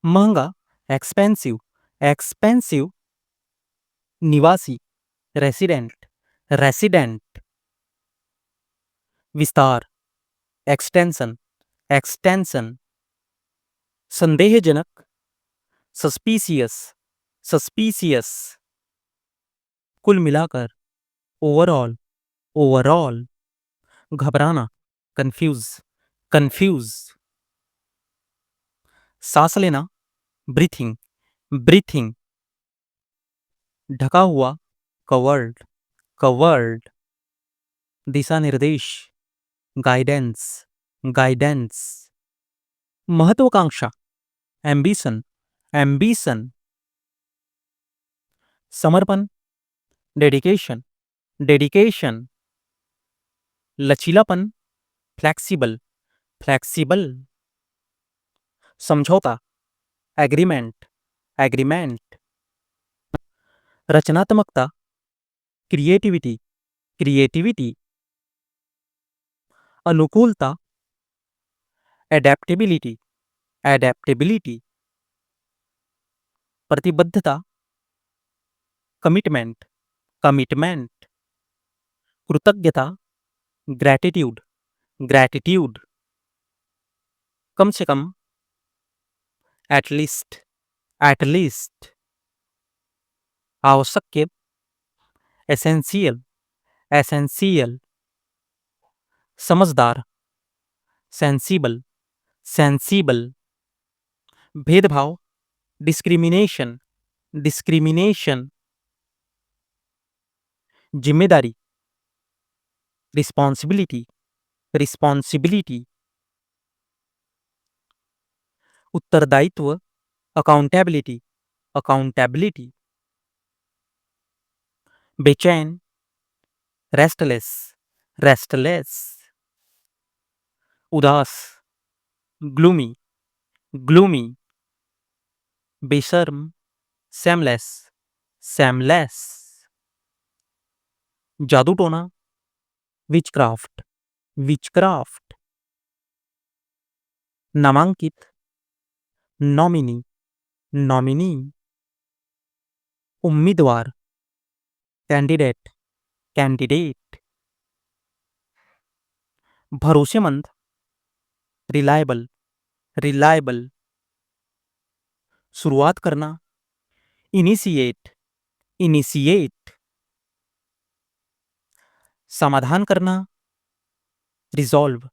महंगा, expensive, expensive, निवासी, resident, resident, विस्तार, एक्सटेंशन, एक्सटेंशन, संदेहजनक, सस्पिशियस, सस्पिशियस, कुल मिलाकर, ओवरऑल, ओवरऑल, घबराना, कंफ्यूज, कंफ्यूज, सांस लेना, ब्रीथिंग, ब्रीथिंग, ढका हुआ, कवर्ड, कवर्ड, दिशा निर्देश, गाइडेंस, गाइडेंस, महत्वाकांक्षा, एम्बिशन, एम्बिशन, समर्पण, डेडिकेशन, डेडिकेशन, लचीलापन, फ्लेक्सिबल, फ्लेक्सिबल, समझौता, एग्रीमेंट, एग्रीमेंट, रचनात्मकता, क्रिएटिविटी, क्रिएटिविटी, अनुकूलता, एडेप्टेबिलिटी, एडेप्टेबिलिटी, प्रतिबद्धता, कमिटमेंट, कमिटमेंट, कृतज्ञता, ग्रैटिट्यूड, ग्रैटिट्यूड, कम से कम, एटलीस्ट, एटलीस्ट, आवश्यक, एसेंशियल, एसेंशियल, समझदार, सेंसिबल, सेंसिबल, भेदभाव, डिस्क्रिमिनेशन, डिस्क्रिमिनेशन, जिम्मेदारी, रिस्पॉन्सिबिलिटी, रिस्पॉन्सिबिलिटी, उत्तरदायित्व, अकाउंटेबिलिटी, अकाउंटेबिलिटी, बेचैन, रेस्टलेस, रेस्टलेस, उदास, ग्लूमी, ग्लूमी, बेशर्म, सेमलेस, सेमलेस, जादू टोना, विचक्राफ्ट, विचक्राफ्ट, नामांकित, नॉमिनी, नॉमिनी, उम्मीदवार, कैंडिडेट, कैंडिडेट, भरोसेमंद, रिलायबल, रिलायबल, शुरुआत करना, इनिशिएट, इनिशिएट, समाधान करना, रिजॉल्व,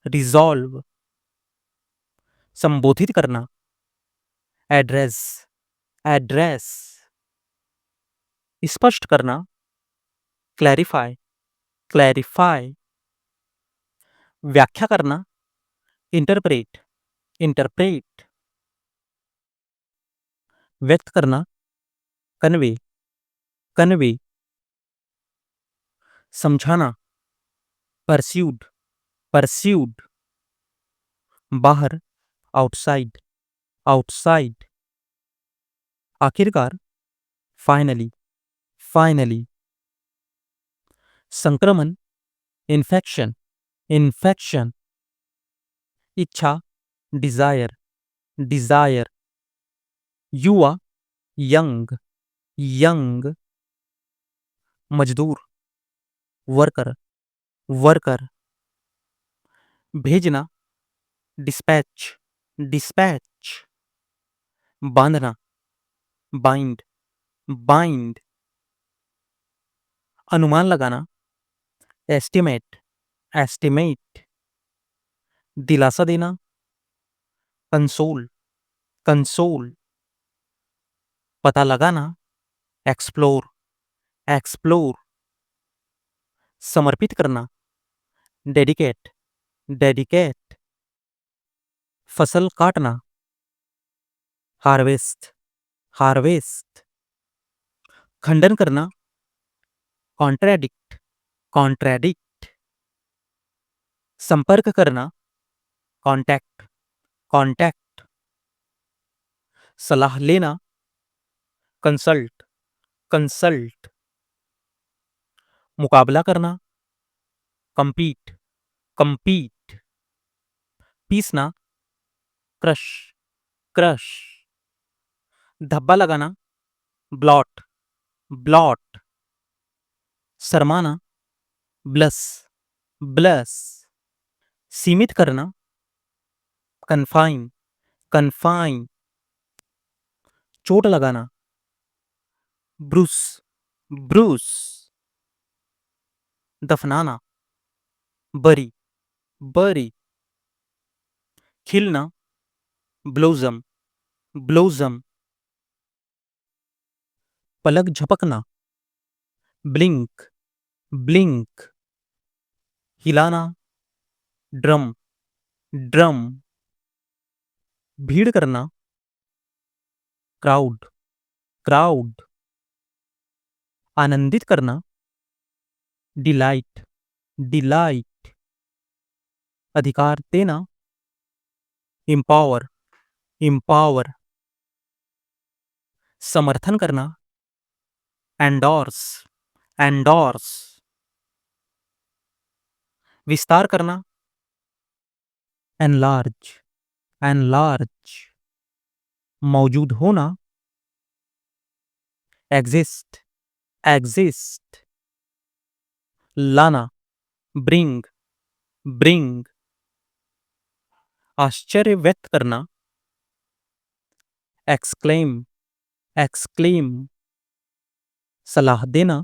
रिजॉल्व, संबोधित करना, एड्रेस, एड्रेस, स्पष्ट करना, क्लैरिफाई, क्लैरिफाई, व्याख्या करना, इंटरप्रेट, इंटरप्रेट, व्यक्त करना, कन्वे, कन्वे, समझाना, परस्यूड, परस्यूड, बाहर, आउटसाइड, आउटसाइड, आखिरकार, फाइनली, फाइनली, संक्रमण, इन्फेक्शन, इन्फेक्शन, इच्छा, डिजायर, डिजायर, युवा, यंग, यंग, मजदूर, वर्कर, वर्कर, भेजना, डिस्पैच, डिस्पैच, बांधना, बाइंड, बाइंड, अनुमान लगाना, एस्टिमेट, एस्टिमेट, दिलासा देना, कंसोल, कंसोल, पता लगाना, एक्सप्लोर, एक्सप्लोर, समर्पित करना, डेडिकेट, डेडिकेट, फसल काटना, हार्वेस्ट, हार्वेस्ट, खंडन करना, कॉन्ट्रैडिक्ट, कॉन्ट्रैडिक्ट, संपर्क करना, कांटेक्ट, कांटेक्ट, सलाह लेना, कंसल्ट, कंसल्ट, मुकाबला करना, compete, compete, पीसना, क्रश, क्रश, धब्बा लगाना, ब्लॉट, ब्लॉट, शर्माना, ब्लस, ब्लस, सीमित करना, कन्फाइन, कन्फाइन, चोट लगाना, ब्रूस, ब्रूस, दफनाना, बरी, बरी, खिलना, ब्लोजम, ब्लोजम, पलक झपकना, ब्लिंक, ब्लिंक, हिलाना, ड्रम, ड्रम, भीड़ करना, क्राउड, क्राउड, आनंदित करना, डिलाइट, डिलाइट, अधिकार देना, एम्पावर, एम्पावर, समर्थन करना, एंडोर्स, एंडोर्स, विस्तार करना, एनलार्ज, एनलार्ज, मौजूद होना, एग्जिस्ट, एग्जिस्ट, लाना, ब्रिंग, ब्रिंग, आश्चर्य व्यक्त करना, एक्सक्लेम, एक्सक्लेम, सलाह देना,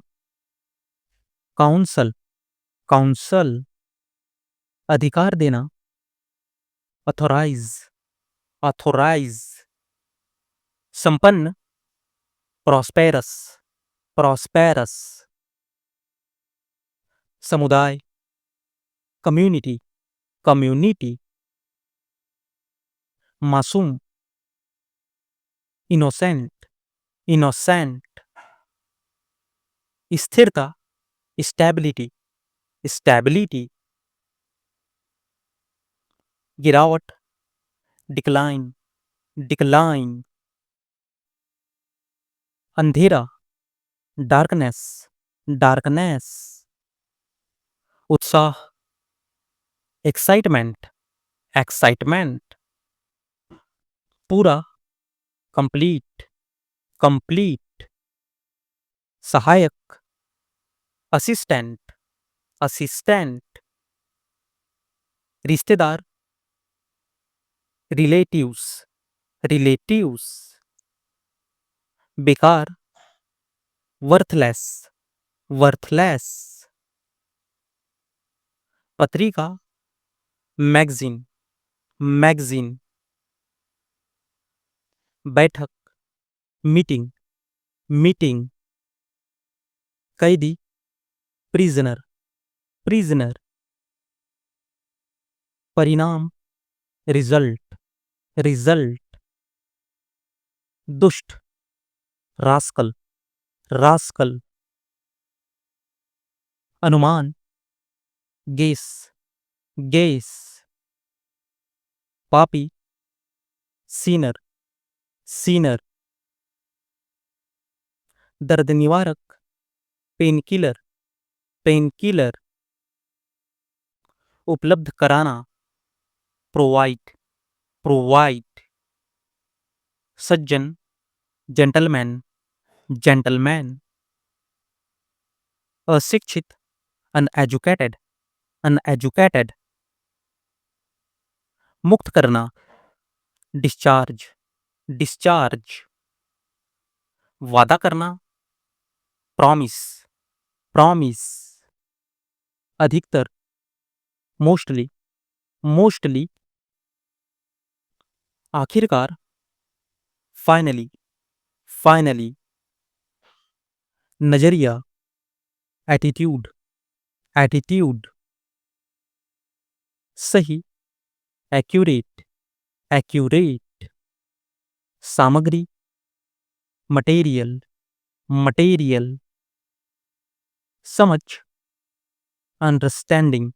काउंसल, काउंसल, अधिकार देना, ऑथोराइज, ऑथोराइज, संपन्न, प्रॉस्पेरस, प्रॉस्पेरस, समुदाय, कम्युनिटी, कम्युनिटी, मासूम, इनोसेंट, इनोसेंट, स्थिरता, स्टेबिलिटी, स्टेबिलिटी, गिरावट, डिक्लाइन, डिक्लाइन, अंधेरा, डार्कनेस, डार्कनेस, उत्साह, एक्साइटमेंट, एक्साइटमेंट, पूरा, कंप्लीट, कंप्लीट, सहायक, असिस्टेंट, असिस्टेंट, रिश्तेदार, रिलेटिव्स, रिलेटिव्स, बेकार, वर्थलेस, वर्थलेस, पत्रिका, मैगजीन, मैगजीन, बैठक, मीटिंग, मीटिंग, कैदी, प्रिजनर, प्रिजनर, परिणाम, रिजल्ट, रिजल्ट, दुष्ट, रास्कल, रास्कल, अनुमान, गेस, गेस, पापी, सीनर, सीनर, दर्द निवारक, पेन किलर, पेन किलर, उपलब्ध कराना, प्रोवाइड, प्रोवाइड, सज्जन, जेंटलमैन, जेंटलमैन, अशिक्षित, अनएजुकेटेड, अनएजुकेटेड, मुक्त करना, डिस्चार्ज, डिस्चार्ज, वादा करना, प्रॉमिस, प्रॉमिस, अधिकतर, मोस्टली, मोस्टली, आखिरकार, फाइनली, फाइनली, नजरिया, एटीट्यूड, एटीट्यूड, सही, एक्यूरेट, एक्यूरेट, सामग्री, मटेरियल, मटेरियल, समझ, अंडरस्टैंडिंग,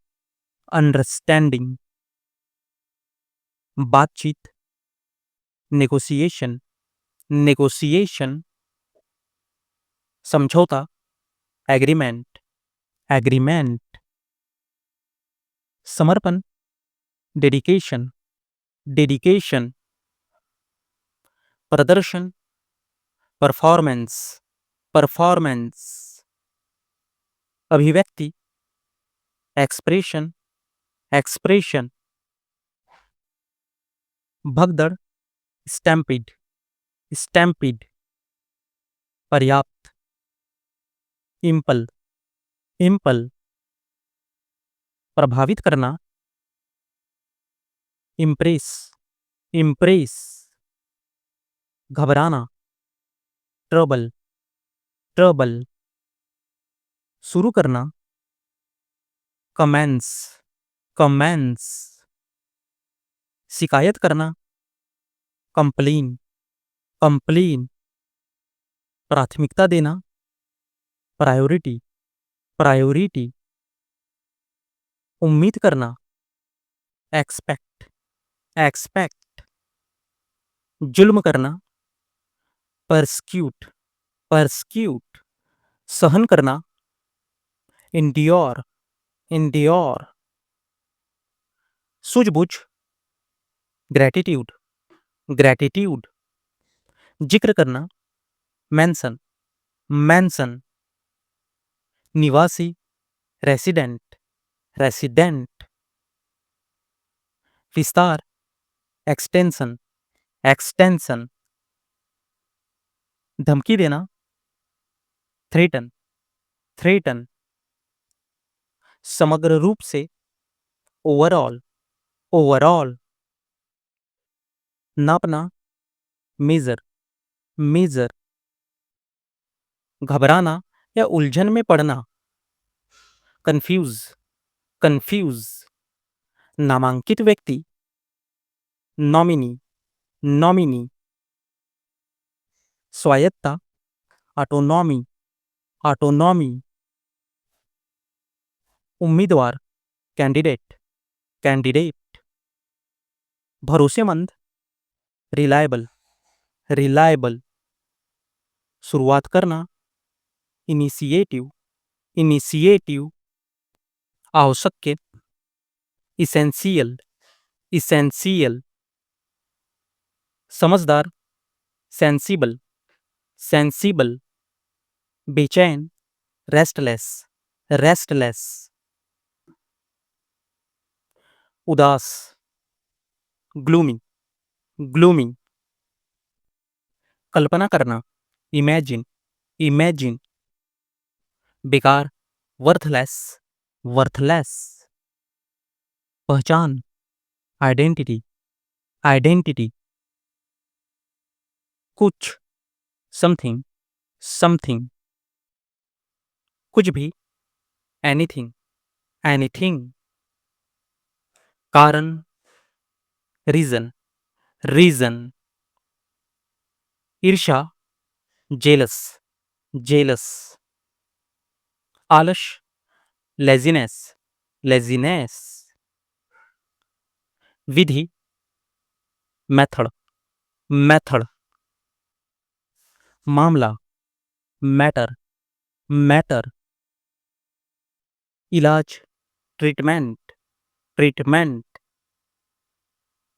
अंडरस्टैंडिंग, बातचीत, नेगोशिएशन, नेगोशिएशन, समझौता, एग्रीमेंट, एग्रीमेंट, समर्पण, डेडिकेशन, डेडिकेशन, प्रदर्शन, परफॉर्मेंस, परफॉर्मेंस, अभिव्यक्ति, एक्सप्रेशन, एक्सप्रेशन, भगदड़, स्टैम्पीड, स्टैम्पीड, पर्याप्त, इम्पल, इम्पल, प्रभावित करना, इम्प्रेस, इम्प्रेस, घबराना, ट्रबल, ट्रबल, शुरू करना, कमेंस, कमेंस, शिकायत करना, कंप्लेन, कंप्लेन, प्राथमिकता देना, प्रायोरिटी, प्रायोरिटी, उम्मीद करना, एक्सपेक्ट, एक्सपेक्ट, जुल्म करना, परस्क्यूट, परस्क्यूट, सहन करना, इंड्योर, इंड्योर, सूझबूझ, ग्रैटिट्यूड, ग्रैटिट्यूड, जिक्र करना, मेंशन, मेंशन, निवासी, रेसिडेंट, रेसिडेंट, विस्तार, एक्सटेंशन, एक्सटेंशन, धमकी देना, थ्रेटन, थ्रेटन, समग्र रूप से, ओवरऑल, ओवरऑल, नापना, मेजर, मेजर, घबराना या उलझन में पड़ना, कंफ्यूज, कंफ्यूज, नामांकित व्यक्ति, नॉमिनी, नॉमिनी, स्वायत्तता, ऑटोनॉमी, ऑटोनॉमी, उम्मीदवार, कैंडिडेट, कैंडिडेट, भरोसेमंद, रिलायबल, रिलायबल, शुरुआत करना, इनिशिएटिव, इनिशिएटिव, आवश्यक, इसेंशियल, इसेंशियल, समझदार, सेंसिबल, सेंसिबल, बेचैन, रेस्टलेस, रेस्टलेस, उदास, ग्लूमी, ग्लूमी, कल्पना करना, इमेजिन, इमेजिन, बेकार, वर्थलेस, वर्थलेस, पहचान, आइडेंटिटी, आइडेंटिटी, कुछ, समथिंग, समथिंग, कुछ भी, एनीथिंग, एनीथिंग, कारण, रीजन, रीजन, ईर्षा, जेलस, जेलस, आलस, लेजीनेस, लेजीनेस, विधि, मेथड, मेथड, मामला, मैटर, मैटर, इलाज, ट्रीटमेंट, ट्रीटमेंट,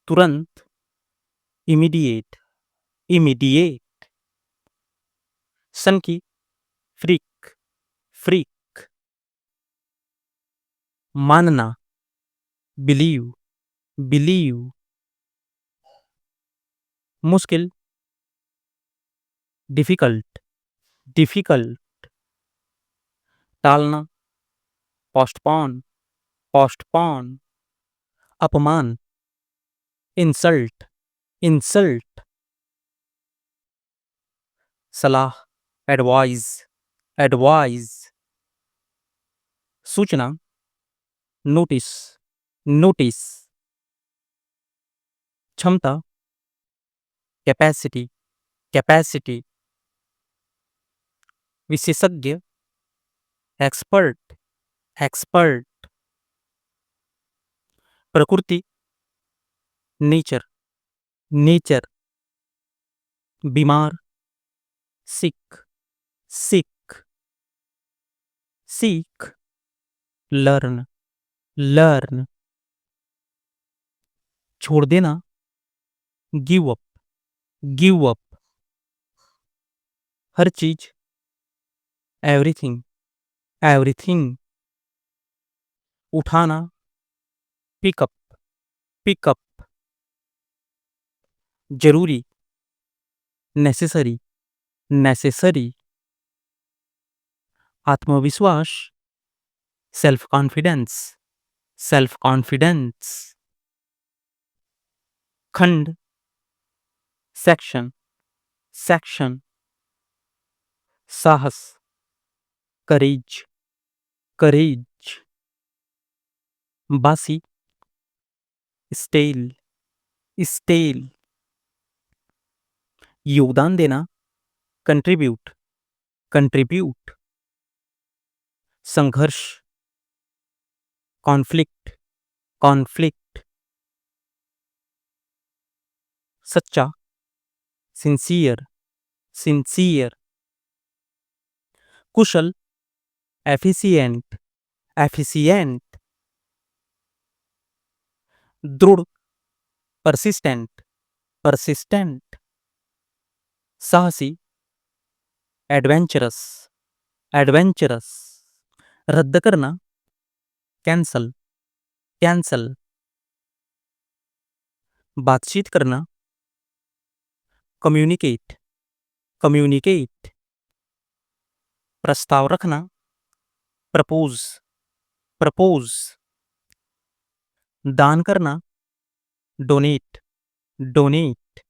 तुरंत, इमीडिएट, इमीडिएट, सन की, फ्रीक, फ्रीक, मानना, बिलीव, बिलीव, मुश्किल, डिफिकल्ट, डिफिकल्ट, टालना, पोस्टपोन, पोस्टपोन, अपमान, इंसल्ट, इंसल्ट, सलाह, एडवाइज, एडवाइज, सूचना, नोटिस, नोटिस, क्षमता, कैपेसिटी, कैपेसिटी, विशेषज्ञ, एक्सपर्ट, एक्सपर्ट, प्रकृति, नेचर, नेचर, बीमार, सिक, सिक, सीख, लर्न, लर्न, छोड़ देना, गिव अप, गिव अप, हर चीज, एवरीथिंग, एवरीथिंग, उठाना, पिकअप, पिकअप, जरूरी, नेसेसरी, नेसेसरी, आत्मविश्वास, सेल्फ कॉन्फिडेंस, सेल्फ कॉन्फिडेंस, खंड, सेक्शन, सेक्शन, साहस, करेज, करेज, बासी, स्टेल, स्टेल, योगदान देना, कंट्रीब्यूट, कंट्रीब्यूट, संघर्ष, कॉन्फ्लिक्ट, कॉन्फ्लिक्ट, सच्चा, सिंसियर, सिंसियर, कुशल, एफिशिएंट, एफिशिएंट, दृढ़, परसिस्टेंट, परसिस्टेंट, साहसी, एडवेंचरस, एडवेंचरस, रद्द करना, कैंसल, कैंसल, बातचीत करना, कम्युनिकेट, कम्युनिकेट, प्रस्ताव रखना, प्रपोज, प्रपोज, दान करना, डोनेट, डोनेट,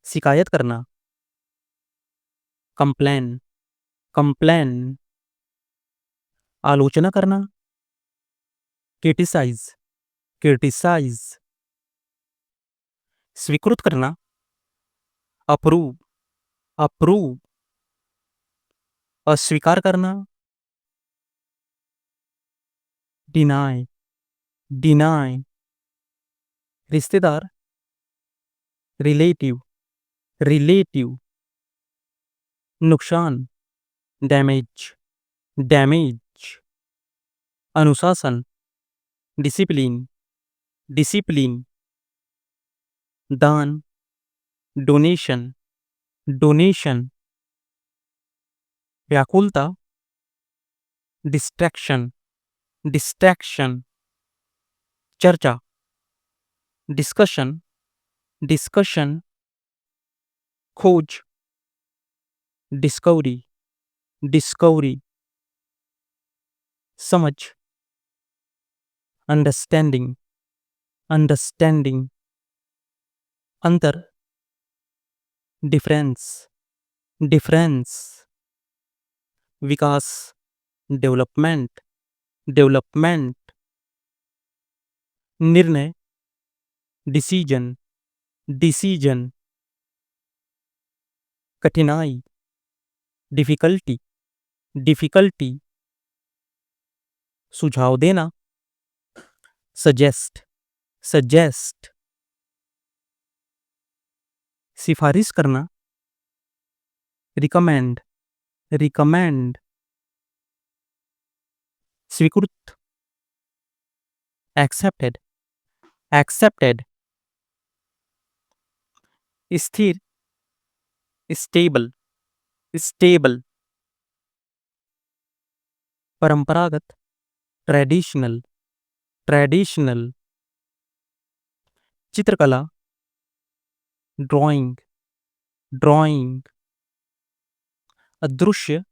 शिकायत करना, कंप्लेन, कंप्लेन, आलोचना करना, क्रिटिसाइज, क्रिटिसाइज, स्वीकृत करना, अप्रूव, अप्रूव, अस्वीकार करना, डिनाय, डिनाय, रिश्तेदार, रिलेटिव, रिलेटिव, नुकसान, डैमेज, डैमेज, अनुशासन, डिसिप्लिन, डिसिप्लिन, दान, डोनेशन, डोनेशन, व्याकुलता, डिस्ट्रैक्शन, डिस्ट्रैक्शन, चर्चा, डिस्कशन, डिस्कशन, खोज, डिस्कवरी, डिस्कवरी, समझ, अंडरस्टैंडिंग, अंडरस्टैंडिंग, अंतर, डिफरेंस, डिफरेंस, विकास, डेवलपमेंट, डेवलपमेंट, निर्णय, डिसीजन, डिसीजन, कठिनाई, डिफिकल्टी, डिफिकल्टी, सुझाव देना, सजेस्ट, सजेस्ट, सिफारिश करना, रिकमेंड, रिकमेंड, स्वीकृत, एक्सेप्टेड, एक्सेप्टेड, स्थिर, स्टेबल, स्टेबल, परंपरागत, ट्रेडिशनल, ट्रेडिशनल, चित्रकला, ड्राइंग, ड्राइंग, अदृश्य,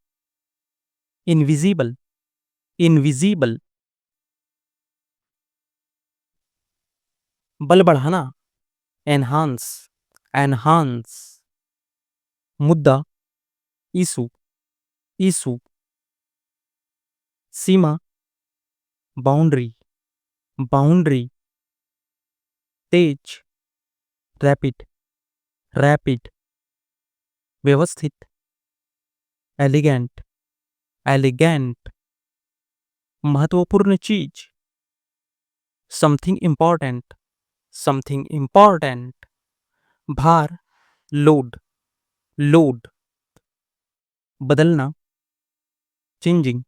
इनविजिबल, इनविजिबल, बल बढ़ाना, एनहांस, एनहांस, मुद्दा, इशू, इशू, सीमा, बाउंड्री, बाउंड्री, तेज, रैपिड, रैपिड, व्यवस्थित, एलिगेंट, एलिगेंट, महत्वपूर्ण चीज, समथिंग इंपॉर्टेंट, समथिंग इंपॉर्टेंट, भार, लोड, लोड, बदलना, चेंजिंग,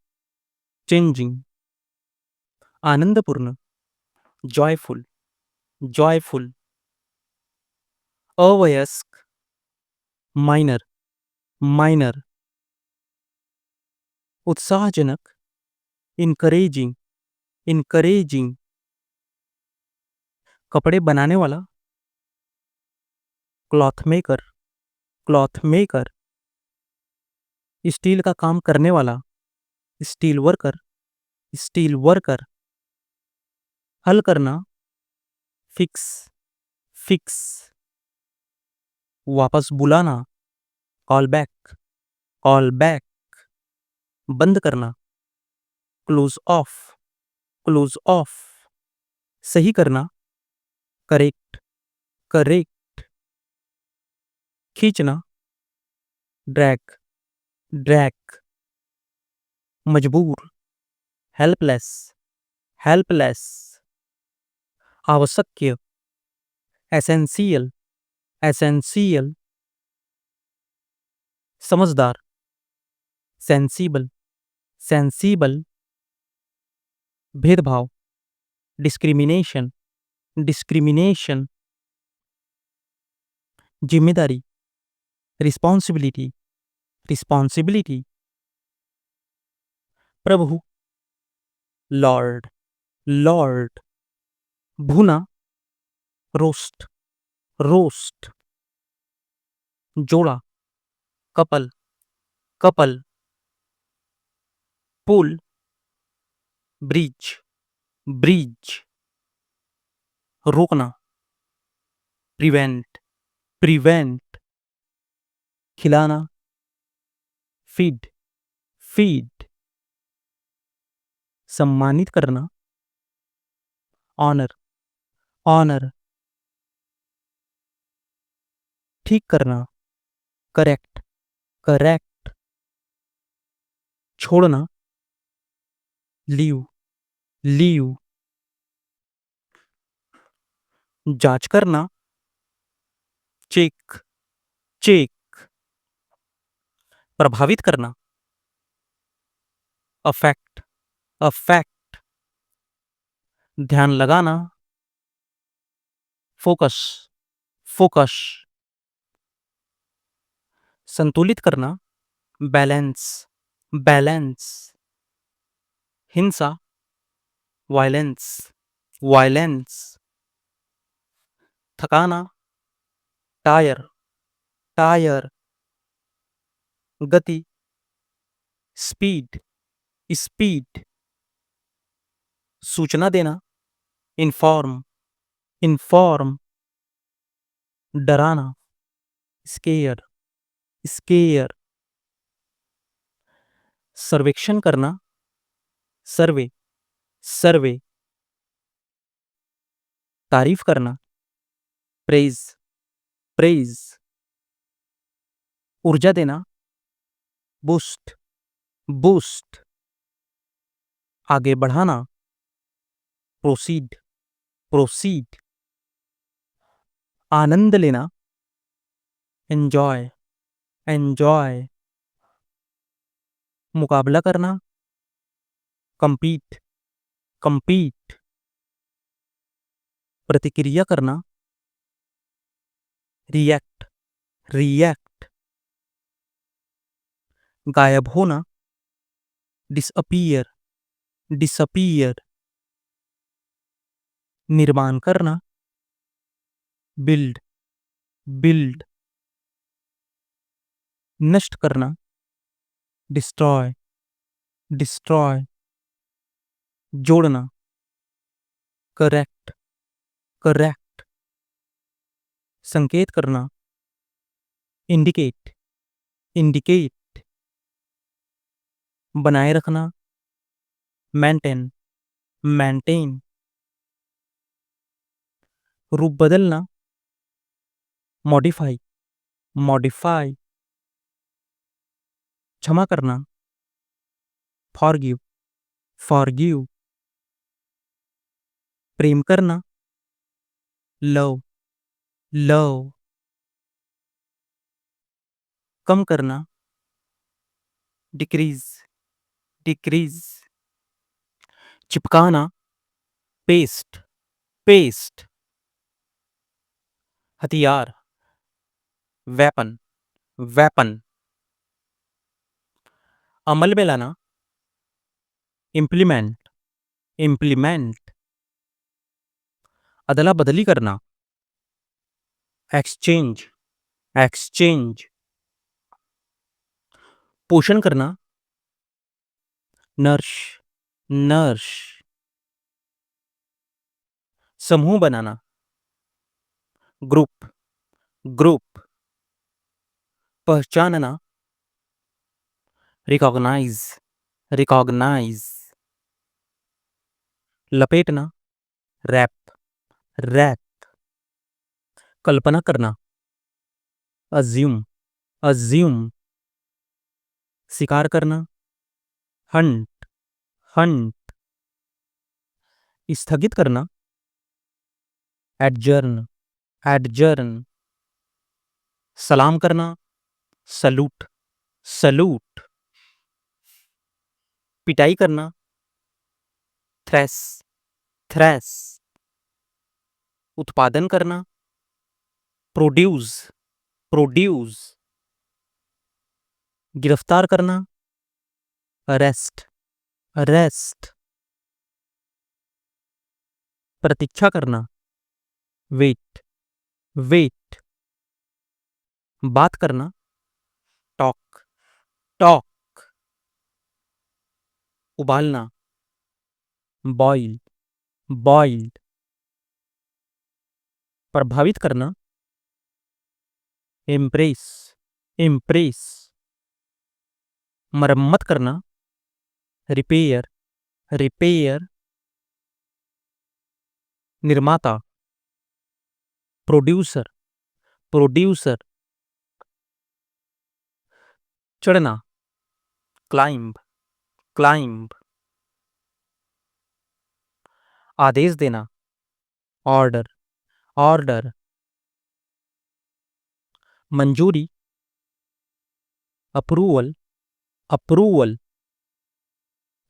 चेंजिंग, आनंदपूर्ण, जॉयफुल, जॉयफुल, अवयस्क, माइनर, माइनर, उत्साहजनक, इनकरेजिंग, इनकरेजिंग, कपड़े बनाने वाला, cloth maker, cloth maker, steel का काम करने वाला, स्टील वर्कर, स्टील वर्कर, हल करना, फिक्स, फिक्स, वापस बुलाना, कॉल बैक, कॉल बैक, बंद करना, क्लोज ऑफ, क्लोज ऑफ, सही करना, करेक्ट, करेक्ट, खींचना, ड्रैग, ड्रैग, मजबूर, हेल्पलेस, हेल्पलेस, आवश्यक, एसेंशियल, एसेंशियल, समझदार, सेंसिबल, सेंसिबल, भेदभाव, डिस्क्रिमिनेशन, डिस्क्रिमिनेशन, जिम्मेदारी, रिस्पॉन्सिबिलिटी, रिस्पॉन्सिबिलिटी, प्रभु, लॉर्ड, लॉर्ड, भुना, रोस्ट, रोस्ट, जोड़ा, कपल, कपल, पुल, ब्रिज, ब्रिज, रोकना, प्रिवेंट, प्रिवेंट, खिलाना, फीड, फीड, सम्मानित करना, ऑनर, ऑनर, ठीक करना, करेक्ट, करेक्ट, छोड़ना, लीव, लीव, जांच करना, चेक, चेक, प्रभावित करना, अफेक्ट, अफेक्ट, ध्यान लगाना, फोकस, फोकस, संतुलित करना, बैलेंस, बैलेंस, हिंसा, वायलेंस, वायलेंस, थकाना, टायर, टायर, गति, स्पीड, स्पीड, सूचना देना, इन्फॉर्म, इन्फॉर्म, डराना, स्केयर, स्केयर, सर्वेक्षण करना, सर्वे, सर्वे, तारीफ करना, प्रेज, प्रेज, ऊर्जा देना, बूस्ट, बूस्ट, आगे बढ़ाना, प्रोसीड, प्रोसीड, आनंद लेना, एंजॉय, एंजॉय, मुकाबला करना, compete, compete, प्रतिक्रिया करना, रिएक्ट, रिएक्ट, गायब होना, डिसअपीयर, डिसअपीयर, निर्माण करना, बिल्ड, बिल्ड, नष्ट करना, डिस्ट्रॉय, डिस्ट्रॉय, जोड़ना, करेक्ट, करेक्ट, संकेत करना, इंडिकेट, इंडिकेट, बनाए रखना, मेंटेन, मेंटेन, रूप बदलना, मॉडिफाई, मॉडिफाई, क्षमा करना, फॉरगिव, फॉरगिव, प्रेम करना, लव, लव, कम करना, डिक्रीज, डिक्रीज, चिपकाना, पेस्ट, पेस्ट, हथियार, वेपन, वेपन। अमल में लाना, इम्प्लीमेंट, इम्प्लीमेंट। अदला बदली करना, एक्सचेंज, एक्सचेंज। पोषण करना, नर्श, नर्श। समूह बनाना, ग्रुप, ग्रुप। पहचानना, रिकॉग्नाइज, रिकॉग्नाइज। लपेटना, रैप, रैप। कल्पना करना, अज्यूम, अज्यूम। शिकार करना, हंट, हंट। स्थगित करना, एडजर्न, एडजर्न। सलाम करना, सलूट, सलूट। पिटाई करना, थ्रेस, थ्रेस। उत्पादन करना, प्रोड्यूस, प्रोड्यूस। गिरफ्तार करना, अरेस्ट, अरेस्ट। प्रतीक्षा करना, वेट, वेट। बात करना, टॉक, टॉक। उबालना, बॉइल, बॉइल्ड। प्रभावित करना, इम्प्रेस, इम्प्रेस। मरम्मत करना, रिपेयर, रिपेयर। निर्माता, प्रोड्यूसर, प्रोड्यूसर। चढ़ना, क्लाइंब, क्लाइंब। आदेश देना, ऑर्डर, ऑर्डर। मंजूरी, अप्रूवल, अप्रूवल।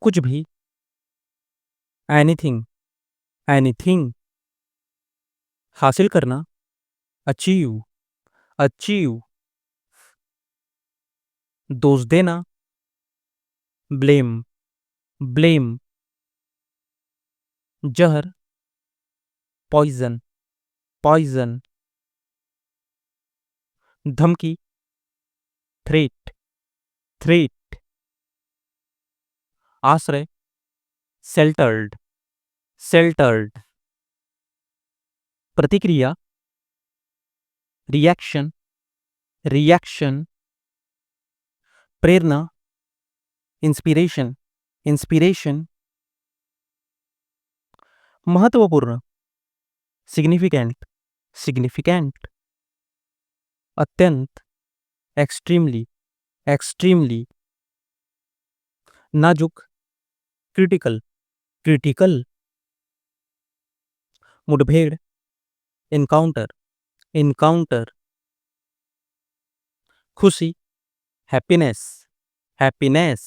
कुछ भी, एनीथिंग, एनीथिंग। हासिल करना, अचीव, अचीव। दोष देना, ब्लेम, ब्लेम। जहर, पॉइजन, पॉइजन। धमकी, थ्रेट, थ्रेट। आश्रय, शेल्टर्ड, शेल्टर्ड। प्रतिक्रिया, रिएक्शन, रिएक्शन। प्रेरणा, इंस्पिरेशन, इंस्पिरेशन। महत्वपूर्ण, सिग्निफिकेंट, सिग्निफिकेंट। अत्यंत, एक्सट्रीमली, एक्सट्रीमली। नाजुक, क्रिटिकल, क्रिटिकल। मुठभेड़, एनकाउंटर, एनकाउंटर। खुशी, हैप्पीनेस, हैप्पीनेस।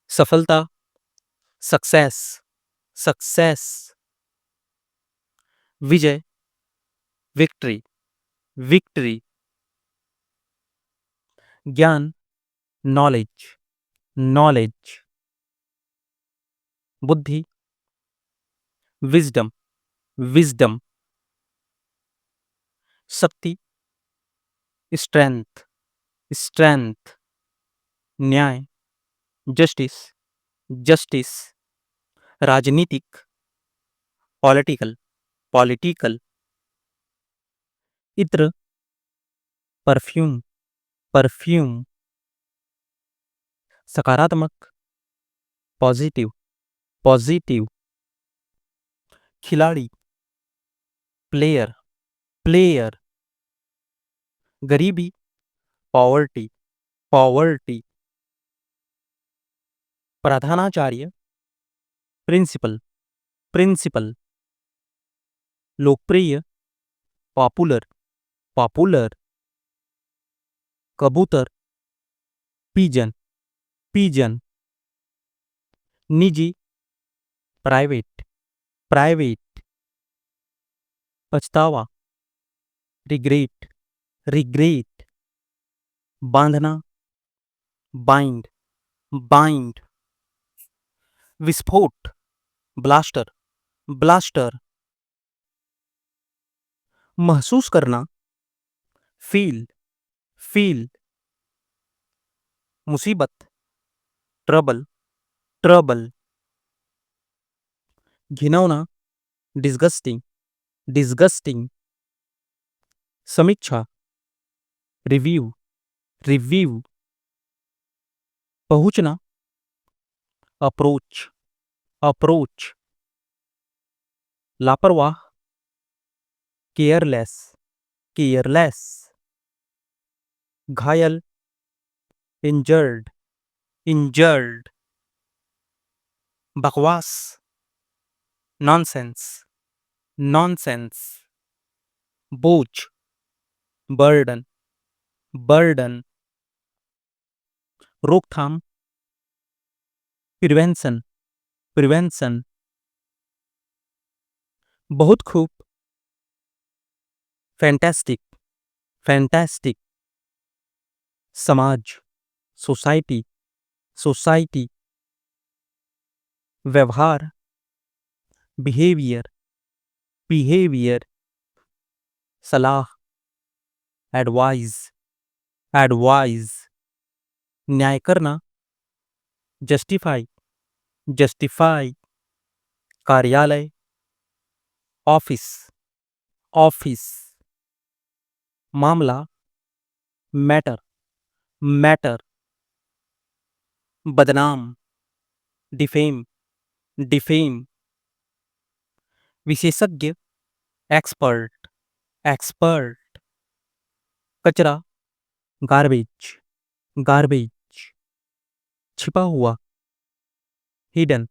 सफलता, सक्सेस, सक्सेस। विजय, विक्ट्री, विक्ट्री। ज्ञान, नॉलेज, नॉलेज। बुद्धि, विजडम, विजडम। शक्ति, स्ट्रेंथ, स्ट्रेंथ। न्याय, जस्टिस, जस्टिस। राजनीतिक, पॉलिटिकल, पॉलिटिकल। इत्र, परफ्यूम, परफ्यूम। सकारात्मक, पॉजिटिव, पॉजिटिव। खिलाड़ी, प्लेयर, प्लेयर। गरीबी, पॉवर्टी, पॉवर्टी। प्रधानाचार्य, प्रिंसिपल, प्रिंसिपल। लोकप्रिय, पॉपुलर, पॉपुलर। कबूतर, पीजन, पीजन। निजी, प्राइवेट, प्राइवेट। पछतावा, रिग्रेट, रिग्रेट, बांधना, बाइंड, बाइंड, विस्फोट, ब्लास्टर, ब्लास्टर, महसूस करना, फील, फील, मुसीबत, ट्रबल, ट्रबल, घिनौना, डिस्गस्टिंग, डिस्गस्टिंग, समीक्षा, रिव्यू, रिव्यू, पहुंचना, अप्रोच, अप्रोच, लापरवाह, केयरलेस, केयरलेस, घायल, इंजर्ड, इंजर्ड, बकवास, नॉनसेंस, नॉनसेंस, बोझ, बर्डन, बर्डन, रोकथाम, प्रिवेंशन, प्रिवेंशन, बहुत खूब, फैंटास्टिक, फैंटास्टिक, समाज, सोसाइटी, सोसाइटी, व्यवहार, बिहेवियर, बिहेवियर, सलाह, एडवाइज, एडवाइज, न्याय करना, जस्टिफाई, जस्टिफाई, कार्यालय, ऑफिस, ऑफिस, मामला, मैटर, मैटर, बदनाम, डिफेम, डिफेम, विशेषज्ञ, एक्सपर्ट, एक्सपर्ट, कचरा, गार्बेज, गार्बेज, छिपा हुआ, हिडन,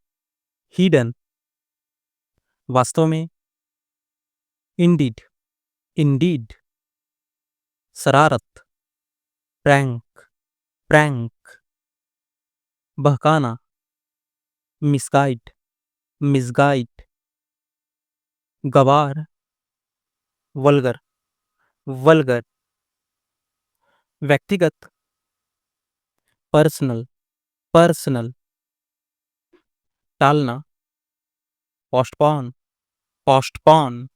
हिडन, वास्तव में, इंडीड, इंडीड, शरारत, प्रैंक, प्रैंक, बहकाना, मिसगाइड, मिसगाइड, गवार, वल्गर, वल्गर, व्यक्तिगत, पर्सनल, पर्सनल, टालना, पोस्टपोन, पोस्टपोन,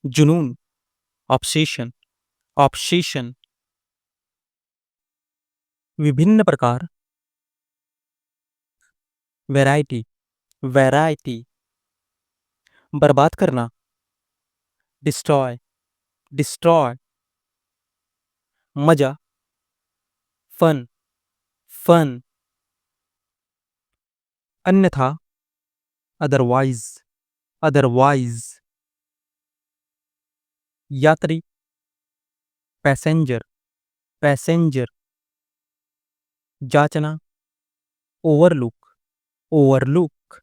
जुनून, ऑब्सेशन, ऑब्सेशन, विभिन्न प्रकार, वैरायटी, वैरायटी, बर्बाद करना, डिस्ट्रॉय, डिस्ट्रॉय, मजा, फन, फन, अन्यथा, अदरवाइज, अदरवाइज, यात्री, पैसेंजर, पैसेंजर, जांचना, ओवरलुक, ओवरलुक,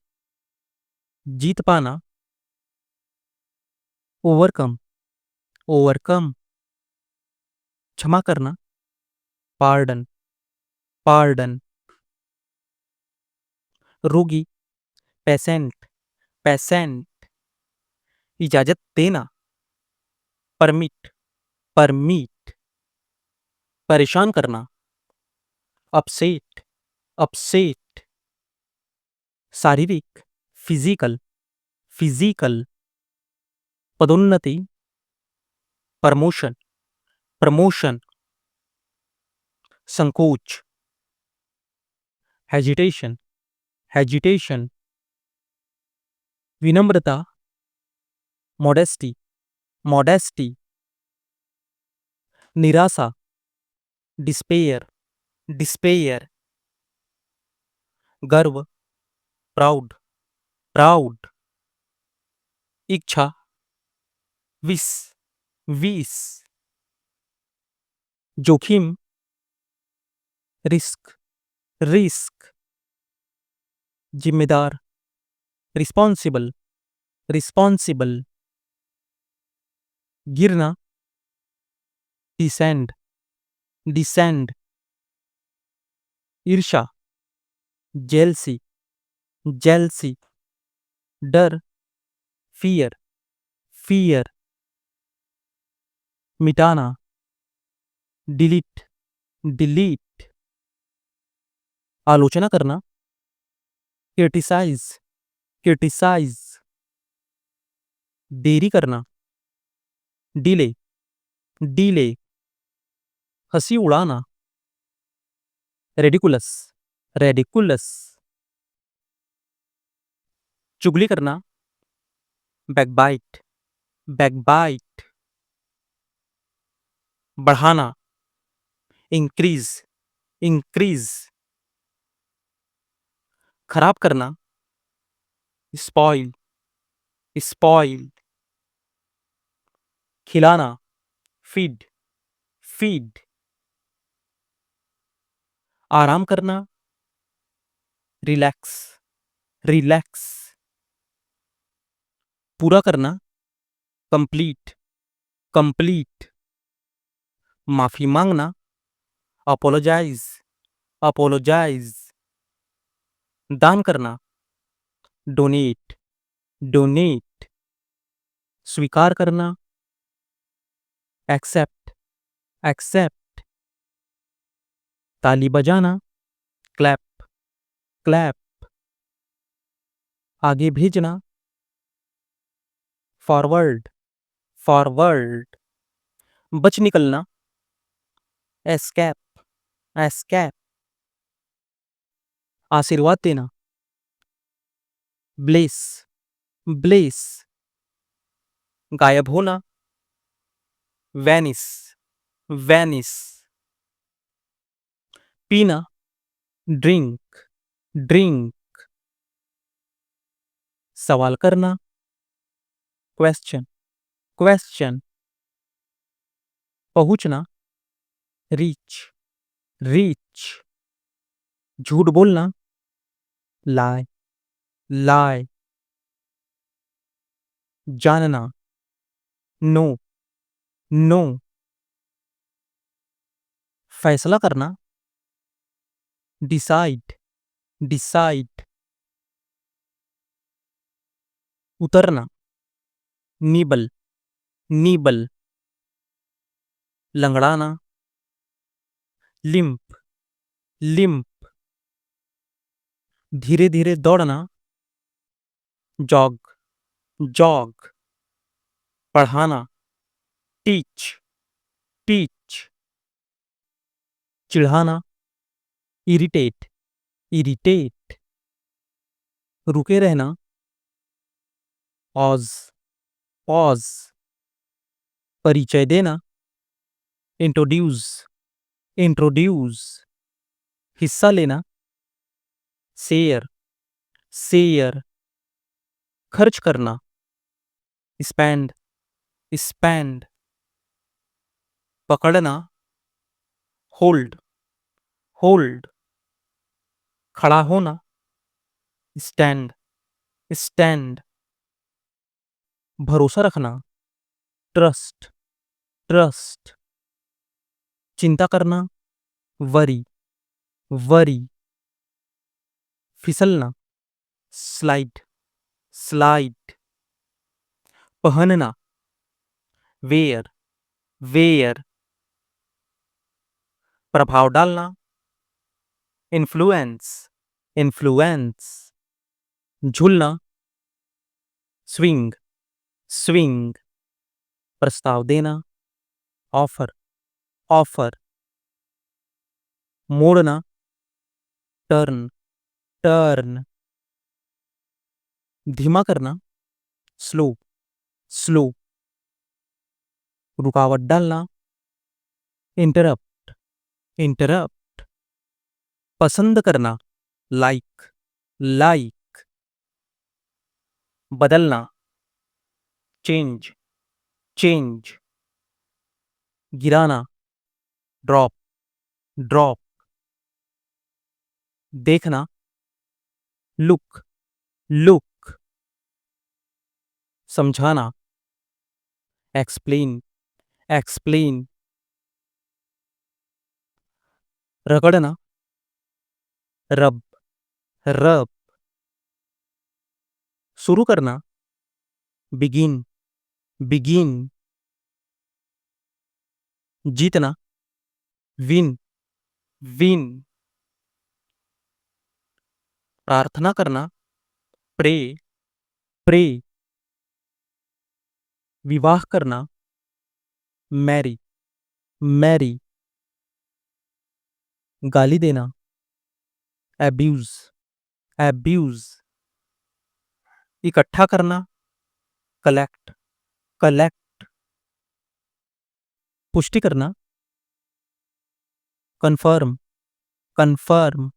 जीत पाना, ओवरकम, ओवरकम, क्षमा करना, पार्डन, पार्डन, रोगी, पेशेंट, पेशेंट, इजाजत देना, परमिट, परमिट, परेशान करना, अपसेट, अपसेट, शारीरिक, फिजिकल, फिजिकल, पदोन्नति, प्रमोशन, प्रमोशन, संकोच, हेजिटेशन, हेजिटेशन, विनम्रता, मॉडेस्टी, मॉडेस्टी, निराशा, डिस्पेयर, डिस्पेयर, गर्व, प्राउड, प्राउड, इच्छा, विश, विश, जोखिम, रिस्क, रिस्क, जिम्मेदार, रिस्पॉन्सिबल, रिस्पॉन्सिबल, गिरना, डिसेंड, डिसेंड, ईर्षा, जेलसी, जेलसी, डर, फियर, फियर, मिटाना, डिलीट, डिलीट. आलोचना करना. Criticise, criticise. देरी करना. Delay, delay. हंसी उड़ाना. Ridiculous, ridiculous. चुगली करना. Backbite, backbite. बढ़ाना. Increase, increase. खराब करना. Spoil, spoil. खिलाना. Feed, feed. आराम करना. Relax, relax. पूरा करना. Complete, complete. माफी मांगना. Apologise, apologise. दान करना. Donate, donate. स्वीकार करना. Accept, accept. ताली बजाना. Clap, clap. आगे भेजना. Forward, forward. बच निकलना. Escape, escape. आशीर्वाद देना. Bless, bless. गायब होना. Vanish, vanish. पीना. Drink, drink. सवाल करना. Question, question. पहुंचना. Reach, reach. झूठ बोलना. Lie, lie. जानना. Know, know. फैसला करना. Decide, decide. उतरना. Nibble, nibble. लंगड़ाना. Limp, limp. धीरे धीरे दौड़ना. Jog, jog. पढ़ाना. Teach, teach. चिढ़ाना. Irritate, irritate. रुके रहना. ऑज, ऑज. परिचय देना. Introduce, introduce. हिस्सा लेना. Share, share. खर्च करना. Spend, spend. पकड़ना. Hold, hold. खड़ा होना. Stand, stand. भरोसा रखना. Trust, trust. चिंता करना. Worry, worry. फिसलना. Slide, slide. पहनना. Wear, wear. प्रभाव डालना. Influence, influence. झूलना. Swing, swing. प्रस्ताव देना. Offer, offer. मोड़ना. Turn, turn. धीमा करना. Slow, slow. रुकावट डालना. Interrupt, interrupt. पसंद करना. Like, like. बदलना. Change, change. गिराना. Drop, drop. देखना. Look, look. समझाना. Explain, explain. रगड़ना. Rub, rub. शुरू करना. Begin, begin. जीतना. Win win. प्रार्थना करना, प्रे प्रे। विवाह करना, मैरी मैरी। गाली देना, एब्यूज एब्यूज। इकट्ठा करना, कलेक्ट कलेक्ट। पुष्टि करना, कन्फर्म कन्फर्म।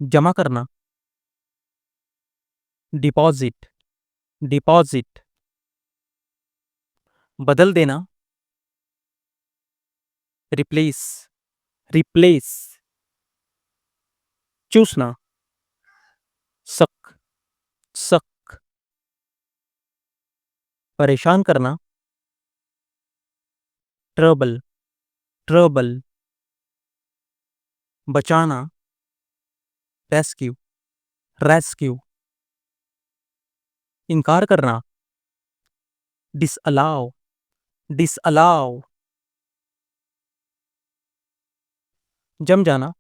जमा करना, डिपॉजिट डिपॉजिट। बदल देना, रिप्लेस रिप्लेस। चूसना, सक सक। परेशान करना, ट्रबल ट्रबल। बचाना, रेस्क्यू रेस्क्यू। इनकार करना, डिसअलाउ डिसअलाउ। जम जाना,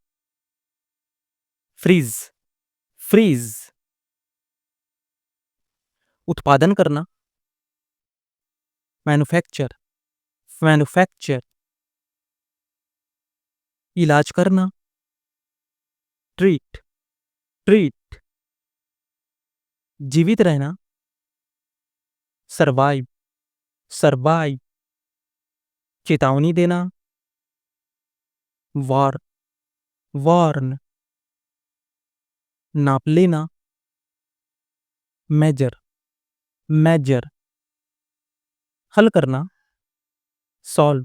फ्रीज फ्रीज। उत्पादन करना, मैन्युफैक्चर मैन्युफैक्चर। इलाज करना, ट्रीट ट्रीट। जीवित रहना, सरवाइव सरवाइव। चेतावनी देना, वार वार्न। नाप लेना, मेजर मेजर। हल करना, सॉल्व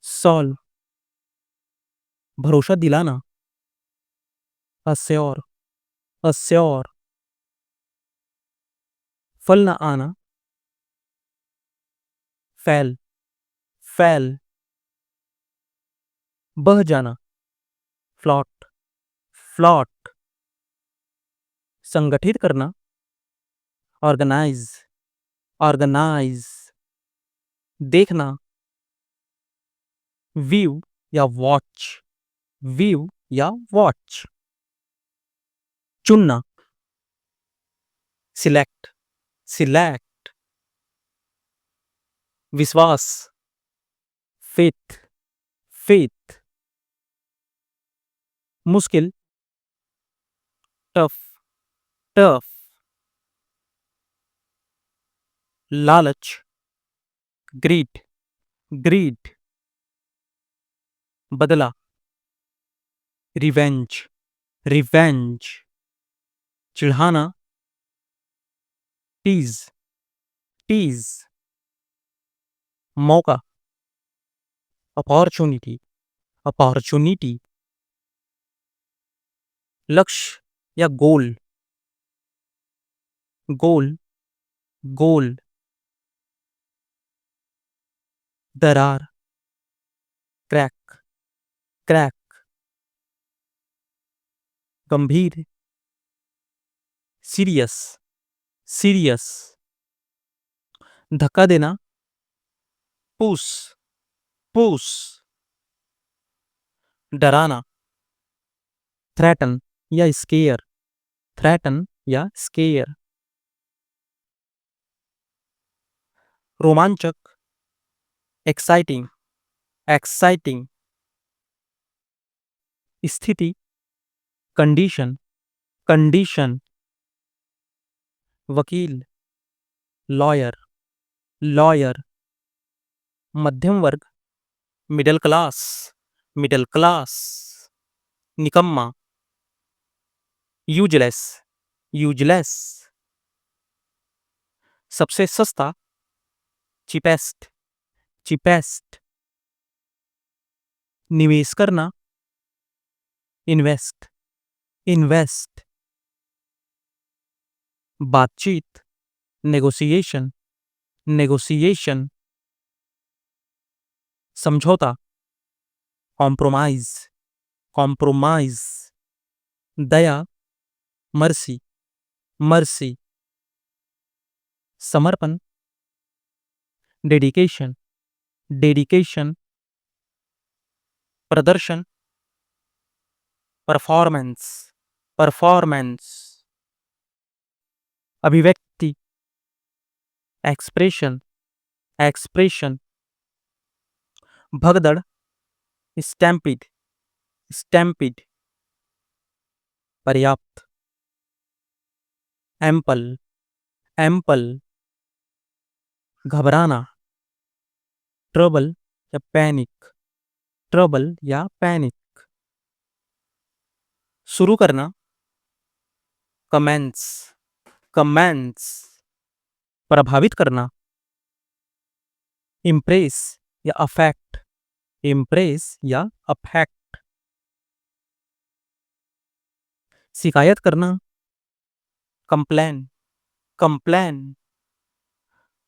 सॉल्व। भरोसा दिलाना, अस्योर अस्योर। फल न आना, फैल फैल। बह जाना, फ्लॉट फ्लॉट। संगठित करना, ऑर्गेनाइज ऑर्गेनाइज। देखना, व्यू या वॉच व्यू या वॉच। चुनना, सिलेक्ट सिलेक्ट। विश्वास, फेथ फेथ। मुश्किल, टफ टफ। लालच, ग्रीड ग्रीड। बदला, रिवेंज रिवेंज। चिढ़ाना, टीज टीज। मौका, अपॉर्चुनिटी अपॉर्चुनिटी। लक्ष्य या गोल गोल गोल। दरार, क्रैक क्रैक। गंभीर, सीरियस सीरियस। धक्का देना, पुश पुश। डराना, थ्रेटन या स्केयर थ्रेटन या स्केयर। रोमांचक, एक्साइटिंग एक्साइटिंग। स्थिति, कंडीशन कंडीशन। वकील, लॉयर लॉयर। मध्यम वर्ग, मिडिल क्लास मिडिल क्लास। निकम्मा, यूजलेस यूजलेस। सबसे सस्ता, चीपेस्ट चीपेस्ट। निवेश करना, इन्वेस्ट इन्वेस्ट। बातचीत, नेगोशिएशन नेगोशिएशन। समझौता, कॉम्प्रोमाइज कॉम्प्रोमाइज। दया, मर्सी मर्सी। समर्पण, डेडिकेशन डेडिकेशन। प्रदर्शन, परफॉर्मेंस, परफॉर्मेंस, अभिव्यक्ति, एक्सप्रेशन, एक्सप्रेशन, भगदड़, स्टैम्पिड, स्टैम्पिड, पर्याप्त, एम्पल, एम्पल, घबराना, ट्रबल या पैनिक, ट्रबल या पैनिक, शुरू करना, कमेंस, कमेंस, प्रभावित करना, इम्प्रेस या अफेक्ट, इम्प्रेस या अफेक्ट, शिकायत करना, कंप्लेन, कंप्लेन,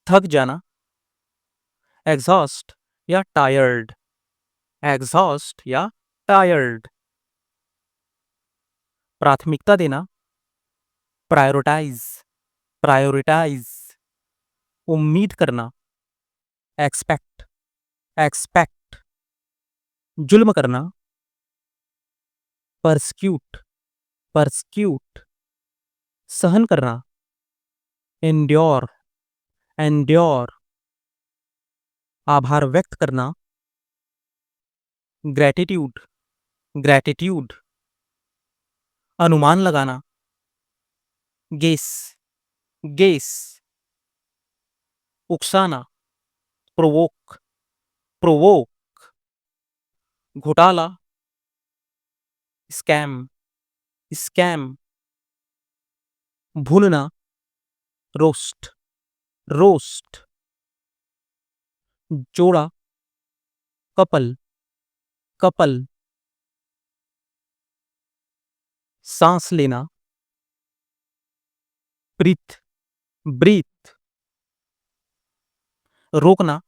थक जाना, एग्जॉस्ट या टायर्ड, एग्जॉस्ट या टायर्ड, प्राथमिकता देना, प्रायोरिटाइज, प्रायोरिटाइज, उम्मीद करना, एक्सपेक्ट, एक्सपेक्ट, जुल्म करना, परस्क्यूट, परस्क्यूट, सहन करना, एंड्योर, एंड्योर, आभार व्यक्त करना, ग्रैटिट्यूड, ग्रैटिट्यूड, अनुमान लगाना, गेस, गेस, उकसाना, प्रोवोक, प्रोवोक, घोटाला, स्कैम, स्कैम, भूनना, रोस्ट, रोस्ट, जोड़ा, कपल, कपल, सांस लेना, ब्रीथ, ब्रीथ, रोकना,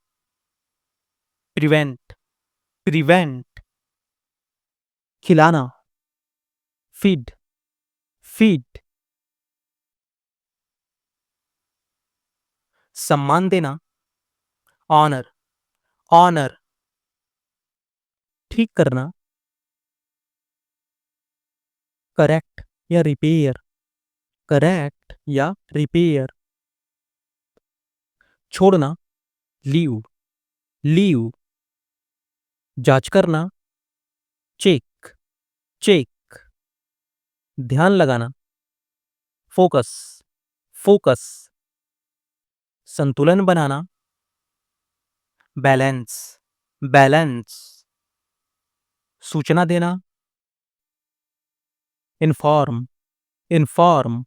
प्रिवेंट, प्रिवेंट, खिलाना, फीड, फीड, सम्मान देना, ऑनर, ऑनर, ठीक करना, करेक्ट या रिपेयर, करेक्ट या रिपेयर, छोड़ना, लीव, लीव, जांच करना, चेक, चेक, ध्यान लगाना, फोकस, फोकस, संतुलन बनाना, बैलेंस, बैलेंस, सूचना देना, इन्फॉर्म, इन्फॉर्म,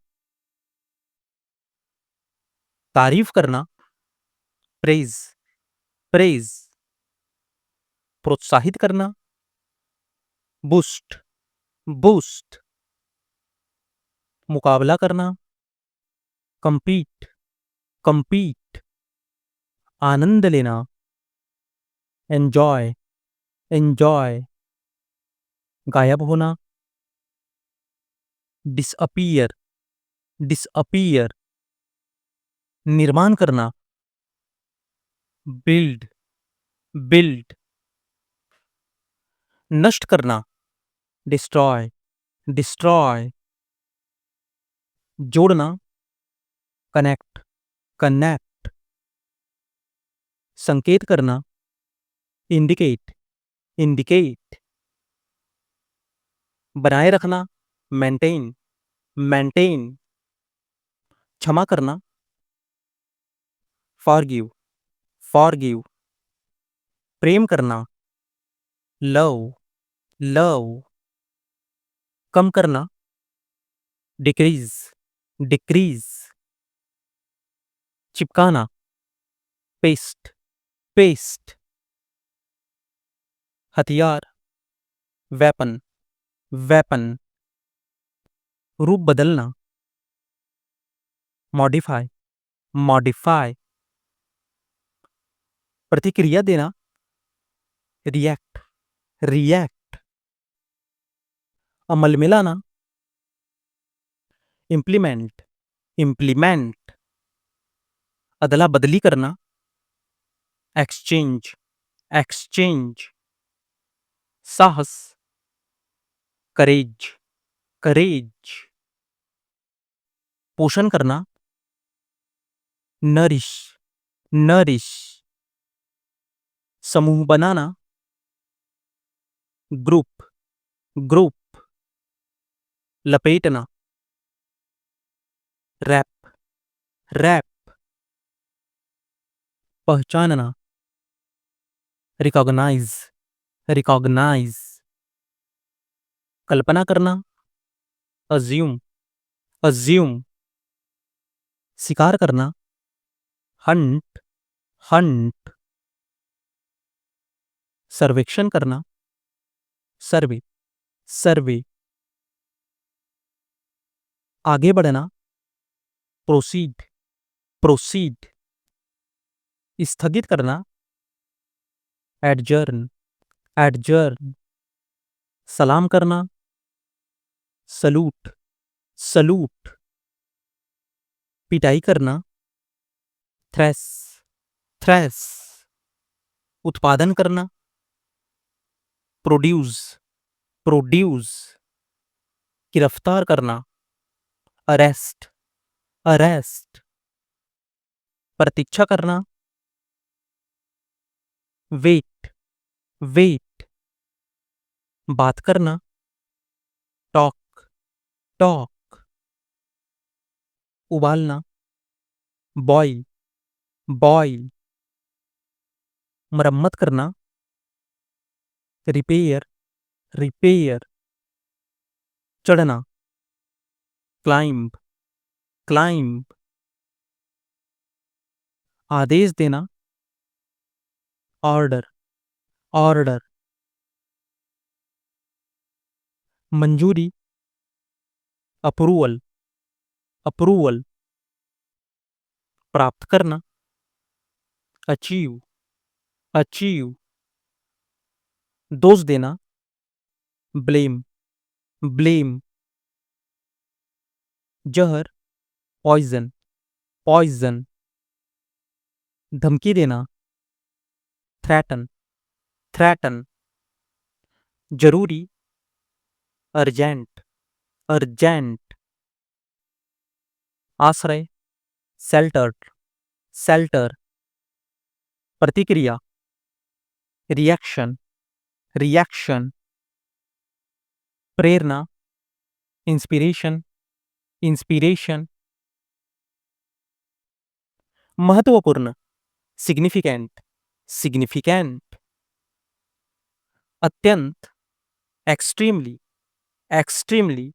तारीफ करना, प्रेज, प्रेज, प्रोत्साहित करना, बूस्ट, बूस्ट, मुकाबला करना, compete, compete, आनंद लेना, enjoy, enjoy, गायब होना, disappear, disappear, निर्माण करना, build, build, नष्ट करना, destroy, destroy, जोड़ना, connect, connect, संकेत करना, indicate, indicate, बनाए रखना, maintain, maintain, क्षमा करना, forgive, forgive, प्रेम करना, love, love, कम करना, decrease, decrease, चिपकाना, paste, paste, हथियार, weapon, weapon, रूप बदलना, modify, modify, प्रतिक्रिया देना, react, react, अमल में लाना, implement, implement, अदला बदली करना, exchange, exchange, साहस, करेज, करेज। पोषण करना, नरिश, नरिश। समूह बनाना, ग्रुप, ग्रुप। लपेटना, रैप, रैप। पहचानना, रिकॉग्नाइज, रिकॉग्नाइज। कल्पना करना, अज्यूम, अज्यूम। शिकार करना, हंट, हंट। सर्वेक्षण करना, सर्वे, सर्वे। आगे बढ़ना, प्रोसीड, प्रोसीड। स्थगित करना, एडजर्न, एडजर्न। सलाम करना, सलूट, सलूट। पिटाई करना, थ्रेस, थ्रेस। उत्पादन करना, प्रोड्यूस, प्रोड्यूस। गिरफ्तार करना, अरेस्ट, अरेस्ट। प्रतीक्षा करना, वेट, वेट। बात करना, टॉक, टॉक। उबालना, बॉईल, बॉईल। मरम्मत करना, रिपेयर, रिपेयर। चढ़ना, क्लाइंब, क्लाइंब। आदेश देना, ऑर्डर, ऑर्डर। मंजूरी, अप्रूवल, अप्रूवल। प्राप्त करना, अचीव, अचीव। दोष देना, ब्लेम, ब्लेम। जहर, पॉइजन, पॉइजन। धमकी देना, थ्रेटन, थ्रेटन। जरूरी, अर्जेंट, अर्जेंट। आश्रय, शेल्टर, शेल्टर। प्रतिक्रिया, रिएक्शन, रिएक्शन। प्रेरणा, इंस्पिरेशन, इंस्पिरेशन। महत्वपूर्ण, सिग्निफिकेंट, सिग्निफिकेंट। अत्यंत, एक्सट्रीमली, एक्सट्रीमली।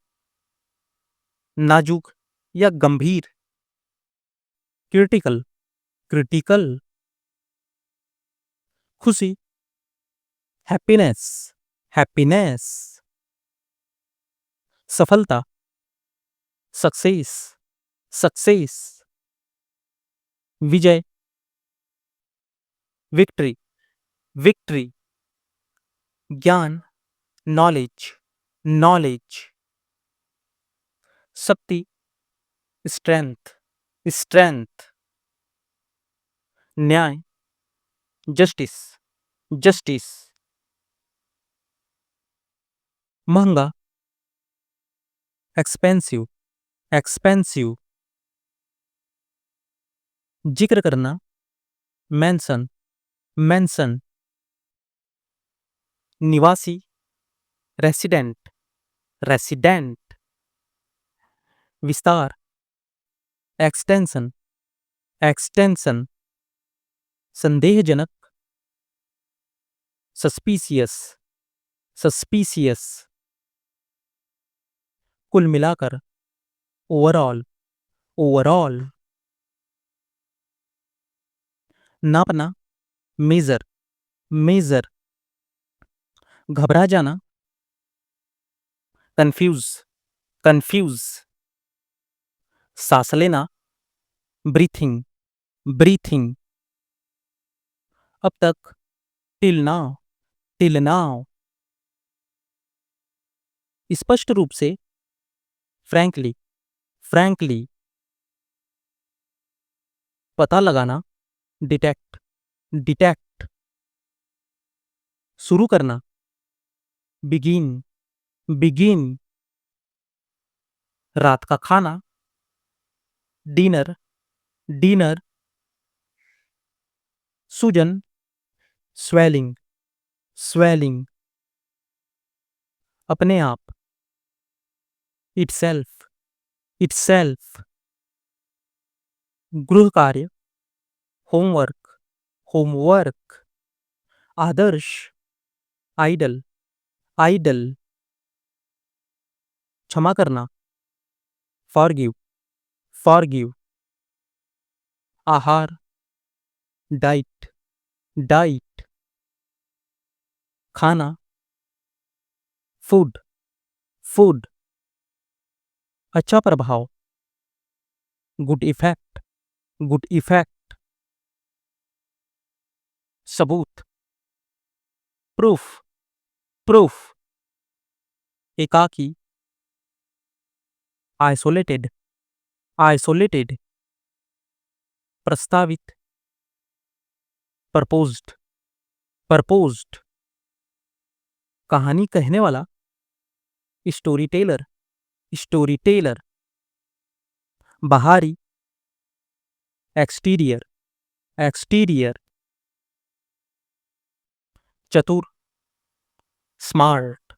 नाजुक या गंभीर, क्रिटिकल, क्रिटिकल। खुशी, हैप्पीनेस, हैप्पीनेस। सफलता, सक्सेस, सक्सेस। विजय, विक्ट्री, विक्ट्री। ज्ञान, नॉलेज, नॉलेज। शक्ति, स्ट्रेंथ, स्ट्रेंथ। न्याय, जस्टिस, जस्टिस। महंगा, एक्सपेंसिव, एक्सपेंसिव। जिक्र करना, मेंशन, मेंशन। निवासी, रेसिडेंट, रेसिडेंट। विस्तार, एक्सटेंशन, एक्सटेंशन। संदेहजनक, सस्पिशियस, सस्पिशियस। कुल मिलाकर, ओवरऑल, ओवरऑल। नापना, मेजर, मेजर। घबरा जाना, कंफ्यूज, कंफ्यूज। सांस लेना, ब्रीथिंग, ब्रीथिंग। अब तक, टिल नाउ, टिल नाउ। स्पष्ट रूप से, फ्रैंकली, फ्रैंकली। पता लगाना, डिटेक्ट, डिटेक्ट। शुरू करना, begin, begin. रात का खाना, dinner, dinner. सूजन, swelling, swelling. अपने आप, itself, itself. गृह कार्य, homework, homework. आदर्श, idle, idle. क्षमा करना, forgive, forgive. आहार, diet, diet. खाना, food, food. अच्छा प्रभाव, good effect, good effect. सबूत, proof, proof. एकाकी, isolated, isolated. प्रस्तावित, proposed, proposed. कहानी कहने वाला, स्टोरी टेलर, स्टोरी टेलर. बाहरी, एक्सटीरियर, एक्सटीरियर. चतुर, स्मार्ट,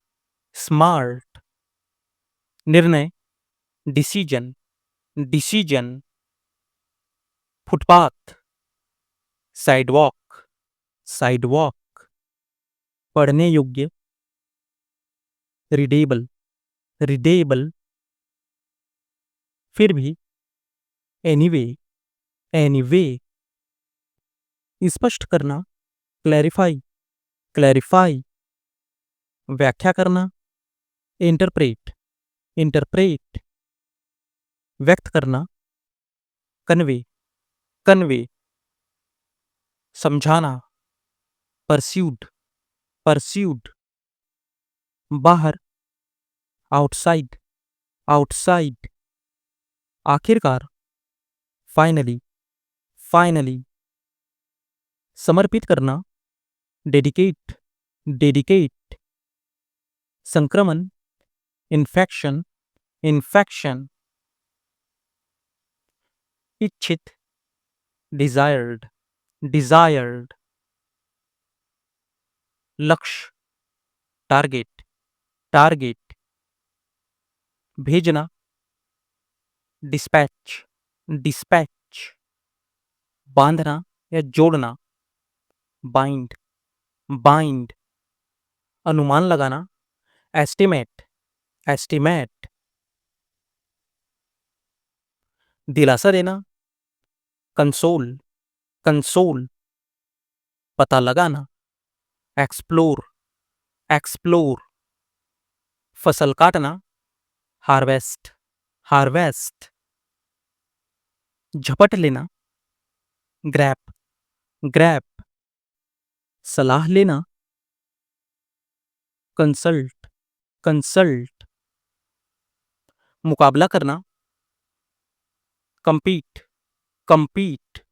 स्मार्ट. निर्णय, decision, decision. Footpath, sidewalk, sidewalk. पढ़ने योग्य, रीडेबल, रीडेबल. फिर भी, एनीवे, एनीवे. स्पष्ट करना, क्लैरिफाई, क्लैरिफाई. व्याख्या करना, इंटरप्रेट, इंटरप्रेट. व्यक्त करना, कन्वे, कन्वे. समझाना, परस्यूड, परस्यूड. बाहर, आउटसाइड, आउटसाइड. आखिरकार, फाइनली, फाइनली. समर्पित करना, डेडिकेट, डेडिकेट. संक्रमण, इन्फेक्शन, इन्फेक्शन. इच्छित, डिजायर्ड, डिजायर्ड. लक्ष्य, टारगेट, टारगेट. भेजना, डिस्पैच, डिस्पैच. बांधना या जोड़ना, बाइंड, बाइंड. अनुमान लगाना, एस्टिमेट, एस्टिमेट. दिलासा देना, कंसोल, कंसोल. पता लगाना, एक्सप्लोर, एक्सप्लोर. फसल काटना, हार्वेस्ट, हार्वेस्ट. झपट लेना, ग्रैप, ग्रैप. सलाह लेना, कंसल्ट, कंसल्ट. मुकाबला करना, compete, compete.